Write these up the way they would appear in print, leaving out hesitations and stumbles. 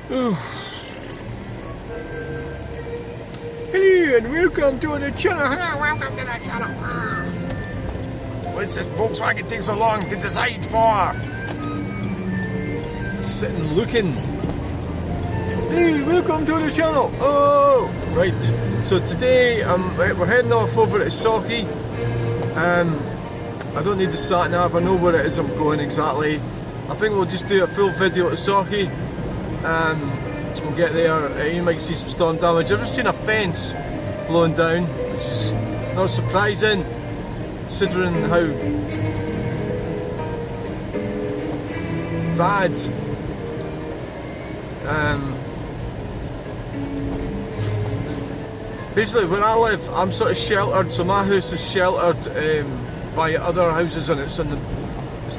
Hello and welcome to the channel. Welcome to the channel. What's this Volkswagen take so long to decide for? Sitting looking. Hey, welcome to the channel. Oh, right. So today we're heading off over to Sauchie. I don't need the sat nav. I know where it is I'm going exactly. I think we'll just do a full video to Sauchie. We'll get there. You might see some storm damage. I've just seen a fence blown down, which is not surprising considering how bad basically where I live, I'm sort of sheltered, so my house is sheltered by other houses, and it's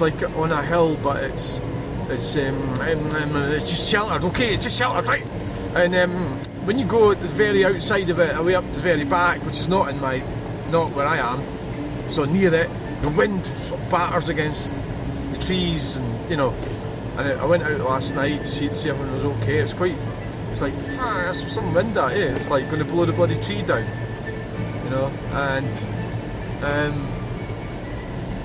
like on a hill, but it's just sheltered. Okay, it's just sheltered, right? And when you go at the very outside of it, away up to the very back, which is not where I am, so near it, the wind sort of batters against the trees, and you know. And I went out last night to see if everyone was okay. It's like there's some wind out here. It's like going to blow the bloody tree down, you know. And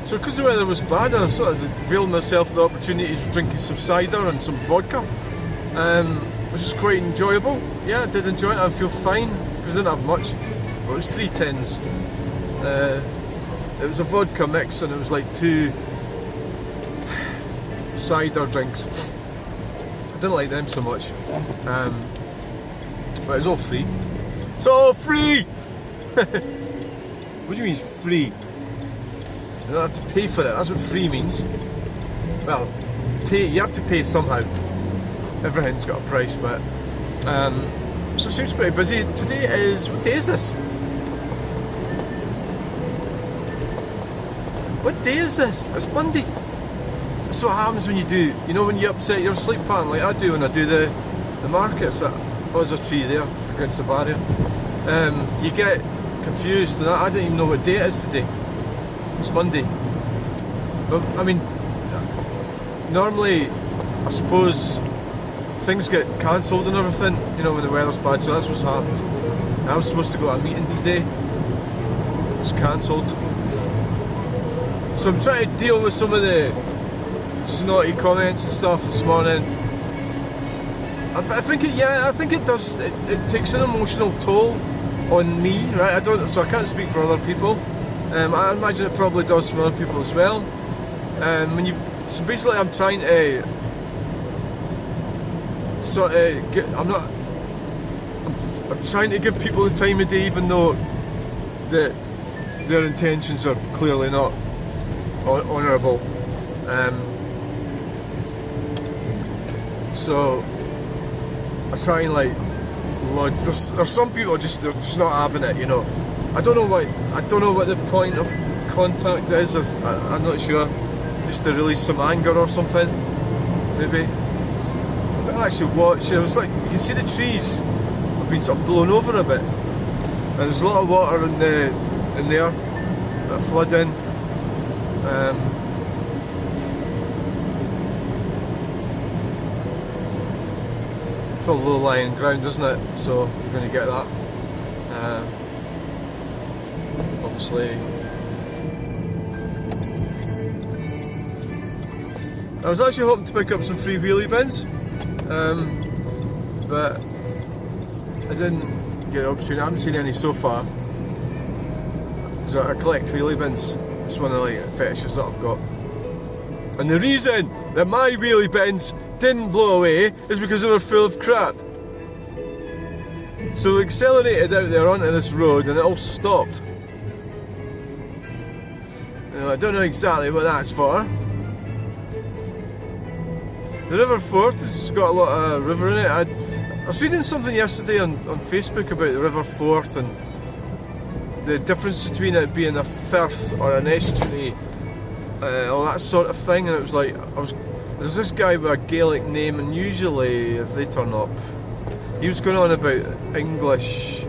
so because the weather was bad, I sort of availed myself the opportunity of drinking some cider and some vodka, which was quite enjoyable. Yeah, I did enjoy it. I feel fine because I didn't have much. But it was 3 tins. It was a vodka mix, and it was like 2 cider drinks. I didn't like them so much, but it's all free. It's all free! What do you mean it's free? You don't have to pay for it, that's what free means. Well, you have to pay somehow. Everything's got a price, but so it seems pretty busy. Today is, what day is this? What day is this? It's Monday. That's what happens when when you upset your sleep pattern like I do when I do the markets. There's a tree there against the barrier. You get confused, and I didn't even know what day it is today. It's Monday. But I mean, normally I suppose things get cancelled and everything, you know, when the weather's bad, so that's what's happened. I was supposed to go to a meeting today. It was cancelled. So I'm trying to deal with some of the snotty comments and stuff this morning. I think it does. It takes an emotional toll on me, right? So I can't speak for other people. I imagine it probably does for other people as well. So basically, I'm trying to sort of I'm trying to give people the time of day, even though their intentions are clearly not honourable. So I try and lodge. There's some people they're just not having it, you know. I don't know what the point of contact is. I'm not sure. Just to release some anger or something, maybe. But I actually watched. It was like you can see the trees have been sort of blown over a bit, and there's a lot of water in there, that are flooding. It's all low-lying ground, isn't it? So you're going to get that. Obviously, I was actually hoping to pick up some free wheelie bins, but I didn't get the opportunity. I haven't seen any so far. So I collect wheelie bins. It's one of the fetishes that I've got. And the reason that my wheelie bins didn't blow away is because they were full of crap. So we accelerated out there onto this road and it all stopped. I don't know exactly what that's for. The River Forth has got a lot of river in it. I was reading something yesterday on Facebook about the River Forth and the difference between it being a firth or an estuary, all that sort of thing, and it was like, there's this guy with a Gaelic name, and usually if they turn up, he was going on about English,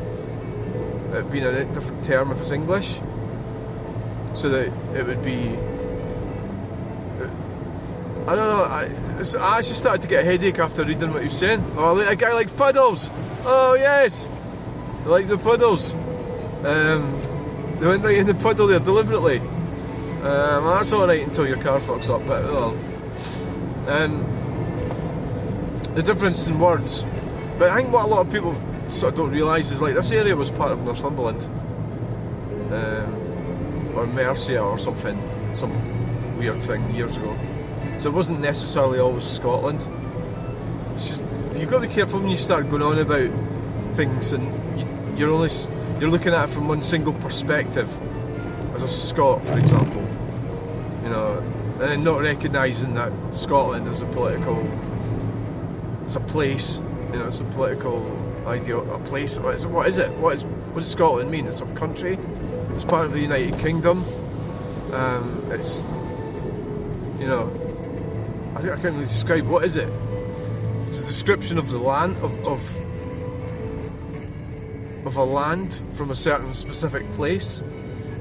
it being a different term if it's English, so that it would be, I don't know. I actually started to get a headache after reading what he was saying. Oh, a guy likes puddles. Oh yes, they like the puddles. They went right in the puddle there deliberately. Well, that's all right until your car fucks up. But well, the difference in words. But I think what a lot of people sort of don't realise is like this area was part of Northumberland, or Mercia or something, some weird thing years ago. So it wasn't necessarily always Scotland. It's just, you've got to be careful when you start going on about things and you're looking at it from one single perspective, as a Scot, for example. You know, and then not recognising that Scotland is it's a place. You know, it's a political ideal, a place. What is it? What does Scotland mean? It's a country. It's part of the United Kingdom. It's, you know, I can't really describe. What is it? It's a description of the land of a land from a certain specific place,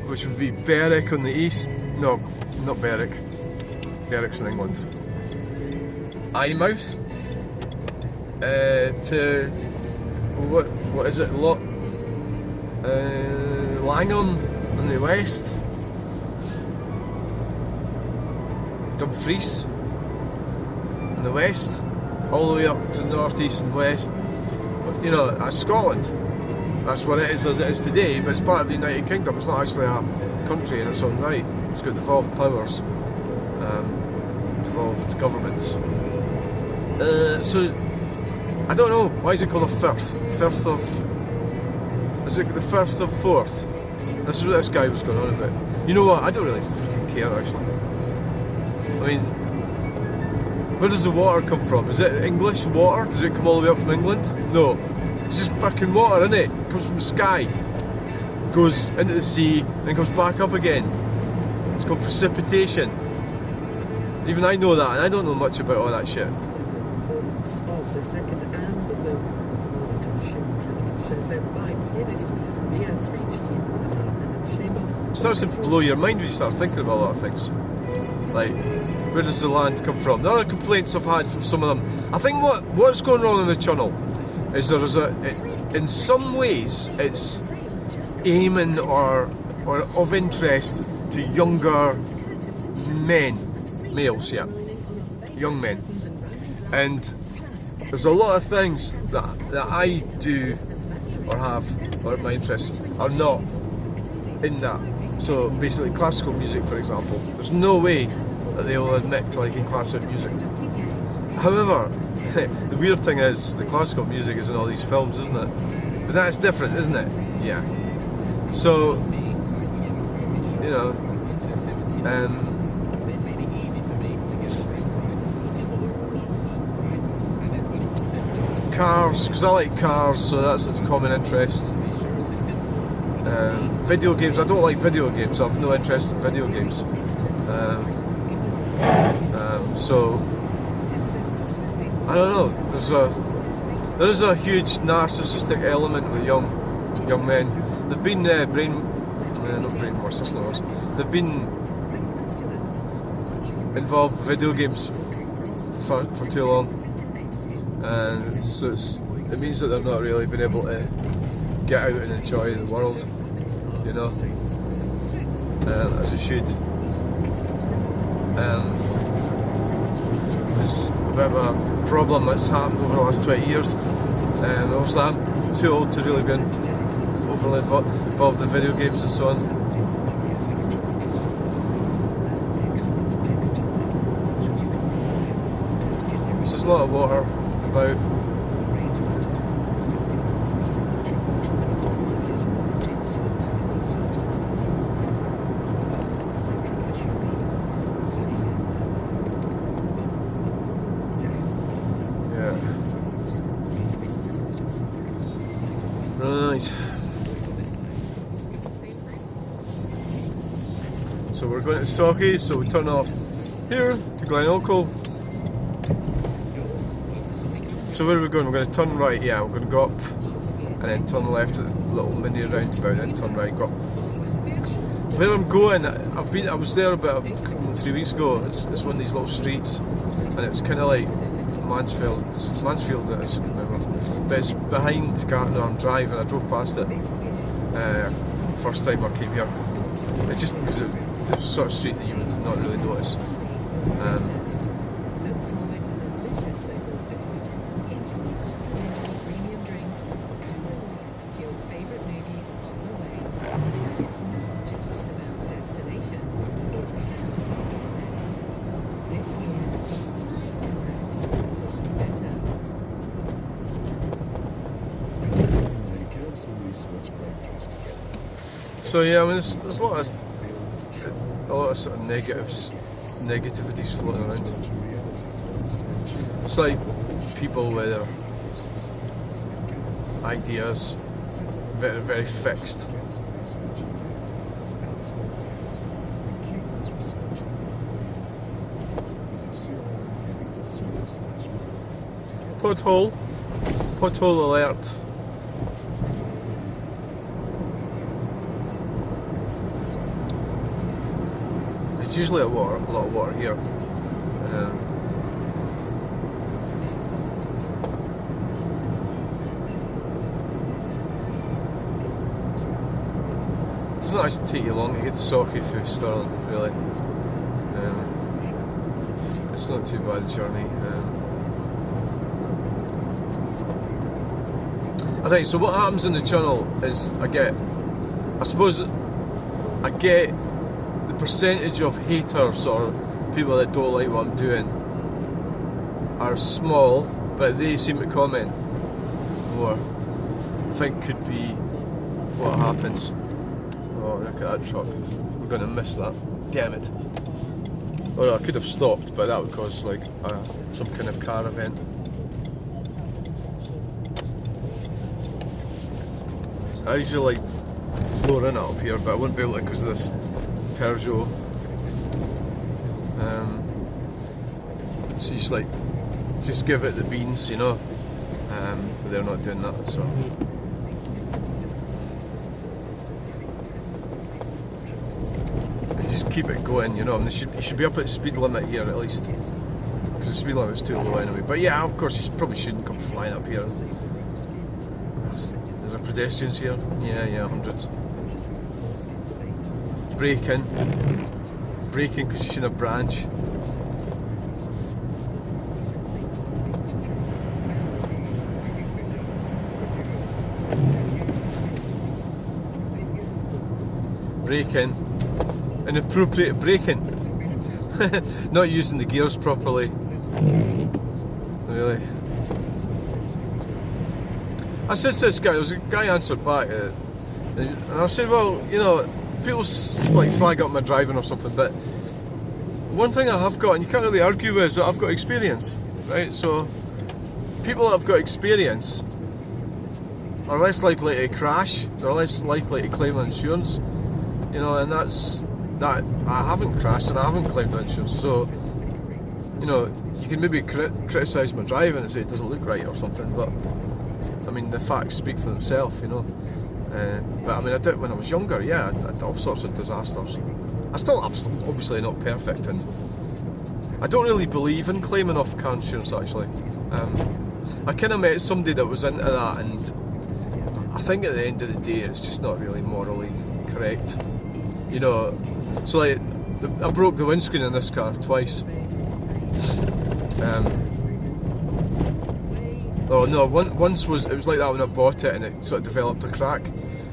which would be Berwick on the east. No, not Berwick. Berwick's in England. Eyemouth. To what is it? Langham in the west. Dumfries in the west, all the way up to the northeast and west. You know, that's Scotland. That's what it is as it is today, but it's part of the United Kingdom. It's not actually a country in its own right. It's got devolved powers, devolved governments. So I don't know, why is it called a firth? Is it the firth of Forth? This is what this guy was going on about. You know what, I don't really freaking care actually. I mean, where does the water come from? Is it English water? Does it come all the way up from England? No. It's just fucking water, isn't it? It comes from the sky, goes into the sea, then comes back up again. It's called precipitation. Even I know that, and I don't know much about all that shit. Of the second and the third shows out by pianist via 3G It starts to blow your mind when you start thinking about a lot of things. Like, where does the land come from? The other complaints I've had from some of them, I think what's going wrong in the channel is in some ways it's aiming or of interest to younger males, young men, and there's a lot of things that I do or have, or my interests are not in that. So basically classical music, for example, there's no way that they will admit to liking classical music. However, the weird thing is the classical music is in all these films, isn't it? But that's different, isn't it? Yeah. So, you know, cars, because I like cars, so that's its common interest. Video games, I don't like video games, I have no interest in video games. So, I don't know, there is a huge narcissistic element with young men. They've been not brainwashed, that's not worse. They've been involved with video games for too long. And so it means that they're not really been able to get out and enjoy the world, you know, as it should. It's a bit of a problem that's happened over the last 20 years. Obviously I'm too old to really be overly involved in video games and so on. So there's a lot of water about. Right. So we're going to Sauchie, so we turn off here to Glenelco. So where are we going? We're going to turn right, yeah, we're going to go up and then turn left at the little mini roundabout and turn right, go up where I'm going, I was there about 3 weeks ago. It's one of these little streets, and it's kind of like Mansfield it is, but it's behind Clackmannan Drive, and I drove past it first time I came here. It's just because it's the sort of street that you would not really notice. So yeah, I mean, there's a lot of sort of negativities floating around. It's like people with their ideas very, very fixed. Pothole alert. There's usually a lot of water here. It doesn't actually take you long to get to Sauchie through Stirling, really. It's not too bad a journey. I think so. What happens in the channel is I get the percentage of haters or people that don't like what I'm doing are small, but they seem to comment more. I think could be what happens. Oh, look at that truck. We're going to miss that. Damn it. Or I could have stopped, but that would cause like some kind of car event. I usually like floor in it up here, but I wouldn't be able to because of this Peugeot. So you just give it the beans, you know. But they're not doing that, so. You just keep it going, you know. I mean, you should be up at the speed limit here at least, because the speed limit is too low anyway. But yeah, of course, you probably shouldn't come flying up here. There's pedestrians here. Yeah, hundreds. Braking because you've seen a branch. Braking, inappropriate braking, not using the gears properly. Really. I said to this guy, there was a guy answered back, and I said, well, you know, people like slag up my driving or something, but one thing I have got, and you can't really argue with, is that I've got experience, right? So people that have got experience are less likely to crash, they're less likely to claim insurance, you know, and that's that. I haven't crashed and I haven't claimed insurance, so you know, you can maybe criticise my driving and say it doesn't look right or something, but I mean the facts speak for themselves, you know. But I mean, I did when I was younger. Yeah, I had all sorts of disasters. I'm obviously not perfect, and I don't really believe in claiming off car insurance. Actually, I kind of met somebody that was into that, and I think at the end of the day, it's just not really morally correct. You know, so like I broke the windscreen in this car twice. Oh no, once it was like that when I bought it and it sort of developed a crack.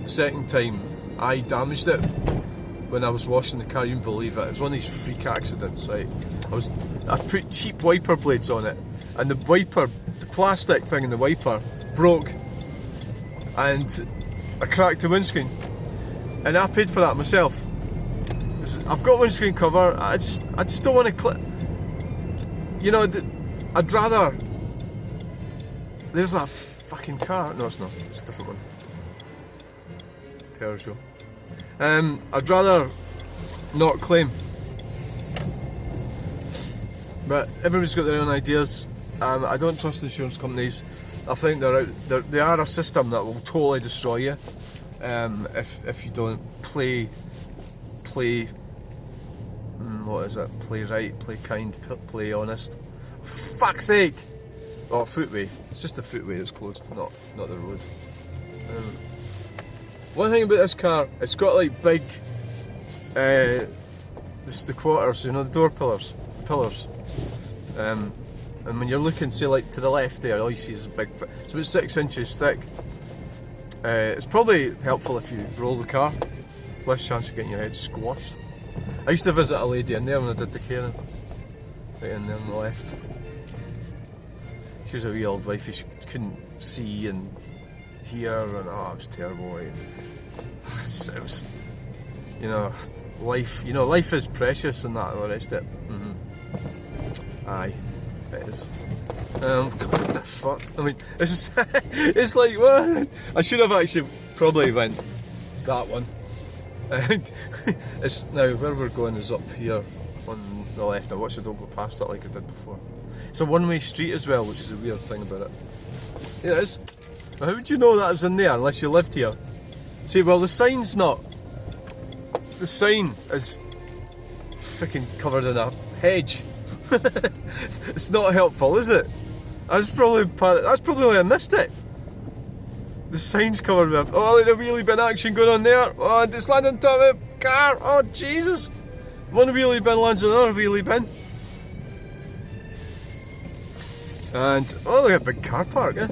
The second time I damaged it when I was washing the car, you wouldn't believe it. It was one of these freak accidents, right? I put cheap wiper blades on it, and the plastic thing in the wiper broke, and I cracked the windscreen, and I paid for that myself. I've got windscreen cover. I just don't want to clip. You know, I'd rather. There's a fucking car. No, it's not. It's a different one. Peugeot. I'd rather not claim. But everybody's got their own ideas. I don't trust insurance companies. I think they are a system that will totally destroy you if you don't play play. What is it? Play right, play kind, play honest. For fuck's sake! Oh, footway. It's just a footway that's closed, not the road. One thing about this car, it's got like big, the quarters, you know, the door pillars. And when you're looking, say like to the left there, all you see is a big, it's about 6 inches thick. It's probably helpful if you roll the car, less chance of getting your head squashed. I used to visit a lady in there when I did the caring, right in there on the left. She was a wee old wifey, she couldn't see and hear, and oh, it was terrible. Like, it was, you know, life is precious and that, and the rest of it. Aye, it is. God, what the fuck? I mean, it's it's like, what? I should have actually probably went that one. And it's now where we're going is up here on the left. Now watch I don't go past it like I did before. It's a one-way street as well, which is a weird thing about it. Yeah, it is. How would you know that was in there unless you lived here? See, well, the sign's not. The sign is freaking covered in a hedge. It's not helpful, is it? That's probably why I missed it. The sign's covered with, oh, there's a wheelie bin action going on there. Oh, it's landing on top of the car. Oh, Jesus. One wheelie bin lands on another wheelie bin. And, oh, look at a big car park, eh?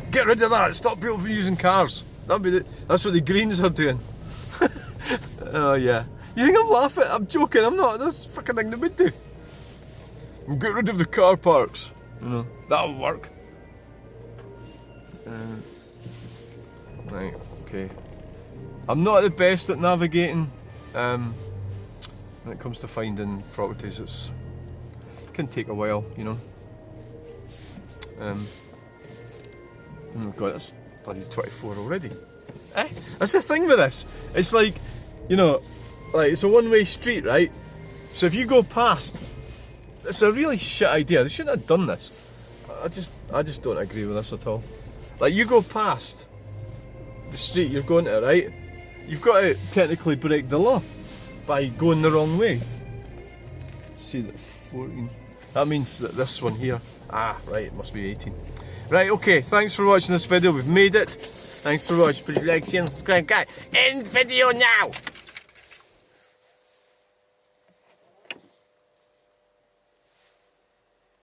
Get rid of that. Stop people from using cars. That's what the Greens are doing. Oh, yeah. You think I'm laughing? I'm joking. I'm not. That's the fucking thing they would do. Get rid of the car parks. You know, that'll work. Right, okay. I'm not the best at navigating when it comes to finding properties. It can take a while, you know. Oh god, that's bloody 24 already. That's the thing with this. It's like, you know, like it's a one-way street, right? So if you go past, it's a really shit idea. They shouldn't have done this. I just don't agree with this at all. Like, you go past the street you're going to, right? You've got to technically break the law by going the wrong way. See that 14. That means that this one here. Ah, right, it must be 18. Right, okay, thanks for watching this video. We've made it. Thanks for watching. Please like, share, and subscribe, guys. End video now!